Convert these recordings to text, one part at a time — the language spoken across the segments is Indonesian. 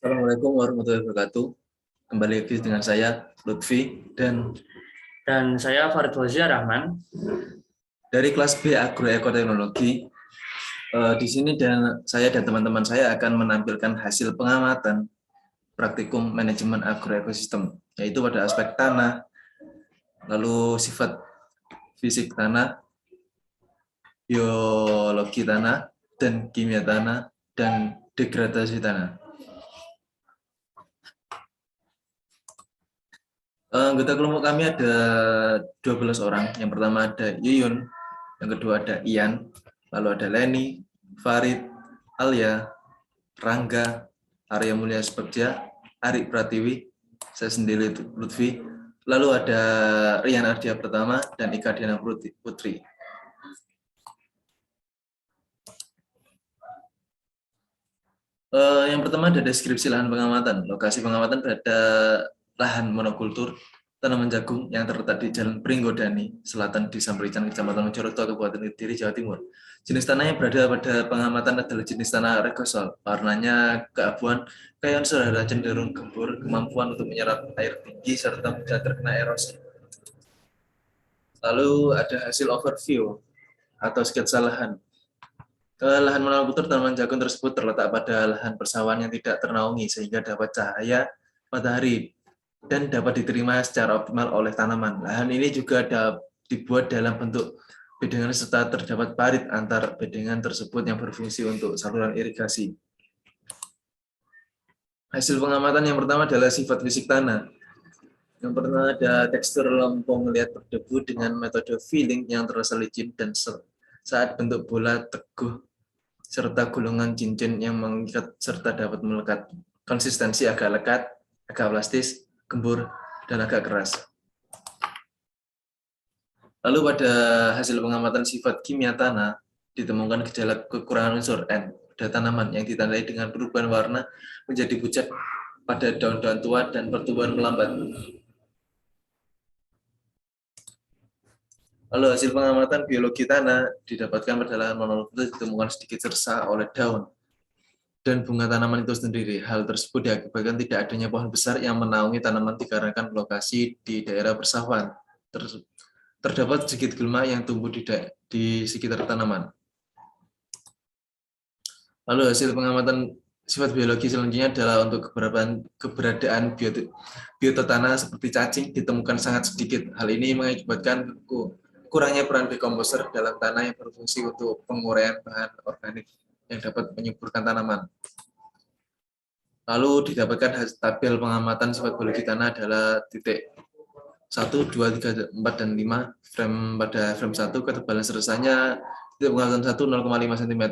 Assalamualaikum warahmatullahi wabarakatuh. Kembali lagi dengan saya Lutfi dan saya Farid Wazia Rahman dari kelas B Agroekoteknologi. Di sini saya dan teman-teman saya akan menampilkan hasil pengamatan praktikum manajemen agroekosistem, yaitu pada aspek tanah, lalu sifat fisik tanah, biologi tanah, dan kimia tanah, dan degradasi tanah. Anggota kelompok kami ada 12 orang. Yang pertama ada Yuyun, yang kedua ada Ian, lalu ada Leni, Farid, Alia, Rangga, Arya Mulya Spekja, Arik Pratiwi, saya sendiri Lutfi, lalu ada Rian Ardia Pertama, dan Ika Diana Putri. Yang pertama ada deskripsi lahan pengamatan. Lokasi pengamatan pada lahan monokultur tanaman jagung yang terletak di Jalan Pringgodani, Selatan Desa Merican, Kecamatan Mojoroto, Kabupaten Kediri, Jawa Timur. Jenis tanah yang berada pada pengamatan adalah jenis tanah regosol. Warnanya keabuan, kayak unsur hara cenderung gembur, kemampuan untuk menyerap air tinggi, serta mudah terkena erosi. Lalu ada hasil overview atau sketsa lahan. Lahan monokultur tanaman jagung tersebut terletak pada lahan persawahan yang tidak ternaungi sehingga dapat cahaya matahari dan dapat diterima secara optimal oleh tanaman. Lahan ini juga dibuat dalam bentuk bedengan serta terdapat parit antar bedengan tersebut yang berfungsi untuk saluran irigasi. Hasil pengamatan yang pertama adalah sifat fisik tanah. Yang pertama ada tekstur lempung liat berdebu dengan metode filling yang terasa licin dan saat bentuk bola teguh serta gulungan cincin yang mengikat serta dapat melekat. Konsistensi agak lekat, agak plastis, gembur, dan agak keras. Lalu pada hasil pengamatan sifat kimia tanah, ditemukan gejala kekurangan unsur N pada tanaman yang ditandai dengan perubahan warna menjadi pucat pada daun-daun tua dan pertumbuhan melambat. Lalu hasil pengamatan biologi tanah didapatkan pada lahan monokultur ditemukan sedikit sersa oleh daun dan bunga tanaman itu sendiri. Hal tersebut diakibatkan tidak adanya pohon besar yang menaungi tanaman dikarenakan lokasi di daerah persawahan. Terdapat sedikit gulma yang tumbuh di sekitar tanaman. Lalu hasil pengamatan sifat biologi selanjutnya adalah untuk keberadaan biota tanah seperti cacing ditemukan sangat sedikit. Hal ini mengakibatkan kurangnya peran dekomposer dalam tanah yang berfungsi untuk penguraian bahan organik yang dapat menyuburkan tanaman. Lalu didapatkan hasil tabel pengamatan sifat biologi tanah adalah titik 1, 2, 3, 4, dan 5. Pada frame 1 ketebalan sersanya titik pengamatan 1 0,5 cm,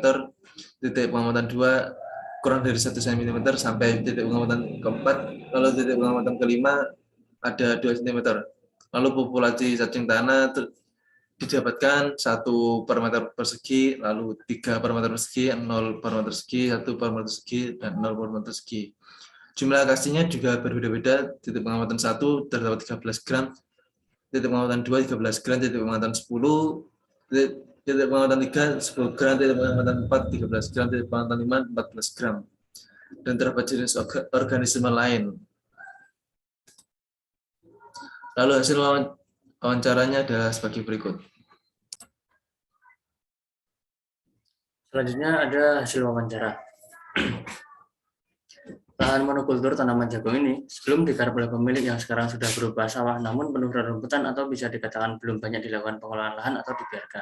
titik pengamatan 2 kurang dari 1 cm sampai titik pengamatan keempat, lalu titik pengamatan kelima ada 2 cm. Lalu populasi cacing tanah didapatkan 1 per meter persegi, lalu 3 per meter persegi, 0 per meter persegi, 1 per meter persegi, dan 0 per meter persegi. Jumlah kasihnya juga berbeda-beda. Titik pengamatan 1 terdapat 13 gram, titik pengamatan 2 13 gram, titik pengamatan 10, titik pengamatan 3 10 gram, titik pengamatan 4 13 gram, titik pengamatan 5 14 gram. Dan terdapat jenis organisme lain. Lalu hasil wawancaranya adalah sebagai berikut. Selanjutnya ada hasil wawancara. Lahan monokultur tanaman jagung ini sebelum digarap oleh pemilik yang sekarang sudah berubah sawah namun penuh rerumputan atau bisa dikatakan belum banyak dilakukan pengelolaan lahan atau dibiarkan.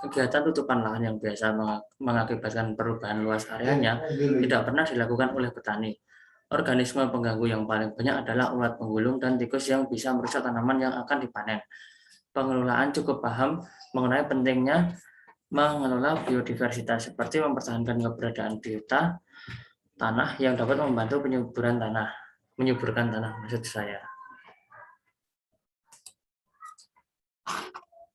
Kegiatan tutupan lahan yang biasa mengakibatkan perubahan luas areanya tidak pernah dilakukan oleh petani. Organisme pengganggu yang paling banyak adalah ulat penggulung dan tikus yang bisa merusak tanaman yang akan dipanen. Pengelolaan cukup paham mengenai pentingnya mengelola biodiversitas seperti mempertahankan keberadaan biota tanah yang dapat membantu penyuburkan tanah maksud saya.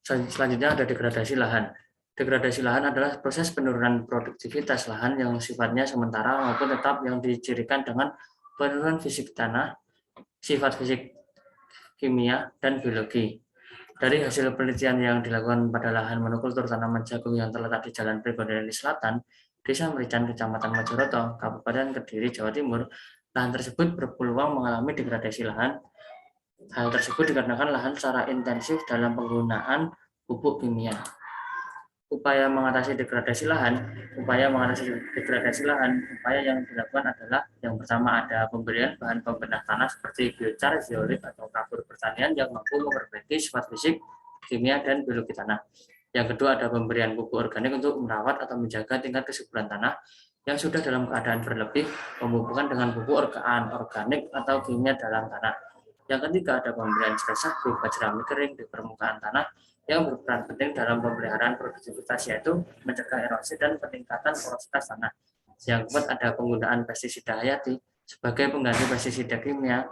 Selanjutnya ada degradasi lahan. Degradasi lahan adalah proses penurunan produktivitas lahan yang sifatnya sementara maupun tetap yang dicirikan dengan penurunan fisik tanah, sifat fisik kimia, dan biologi. Dari hasil penelitian yang dilakukan pada lahan monokultur tanaman jagung yang terletak di Jalan Pringgodani Selatan, Desa Merican, Kecamatan Majoroto, Kabupaten Kediri, Jawa Timur, lahan tersebut berpeluang mengalami degradasi lahan. Hal tersebut dikarenakan lahan secara intensif dalam penggunaan pupuk kimia. Upaya mengatasi degradasi lahan, upaya yang dilakukan adalah yang pertama ada pemberian bahan pembedah tanah seperti biochar, zeolit atau kapur pertanian yang mampu memperbaiki sifat fisik, kimia, dan biologi tanah. Yang kedua ada pemberian pupuk organik untuk merawat atau menjaga tingkat kesuburan tanah yang sudah dalam keadaan berlebih, pemupukan dengan pupuk organik atau kimia dalam tanah. Yang ketiga ada pemberian stresah berupa jerami kering di permukaan tanah yang berperan penting dalam pemeliharaan produktivitas, yaitu mencegah erosi dan peningkatan porositas tanah. Yang keempat ada penggunaan pestisida hayati sebagai pengganti pestisida kimia.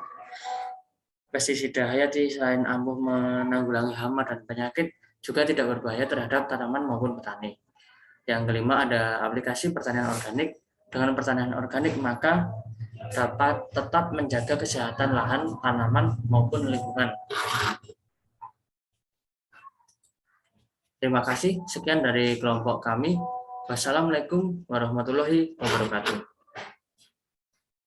Pestisida hayati selain ampuh menanggulangi hama dan penyakit, juga tidak berbahaya terhadap tanaman maupun petani. Yang kelima ada aplikasi pertanian organik. Dengan pertanian organik maka dapat tetap menjaga kesehatan lahan, tanaman maupun lingkungan. Terima kasih. Sekian dari kelompok kami. Wassalamualaikum warahmatullahi wabarakatuh.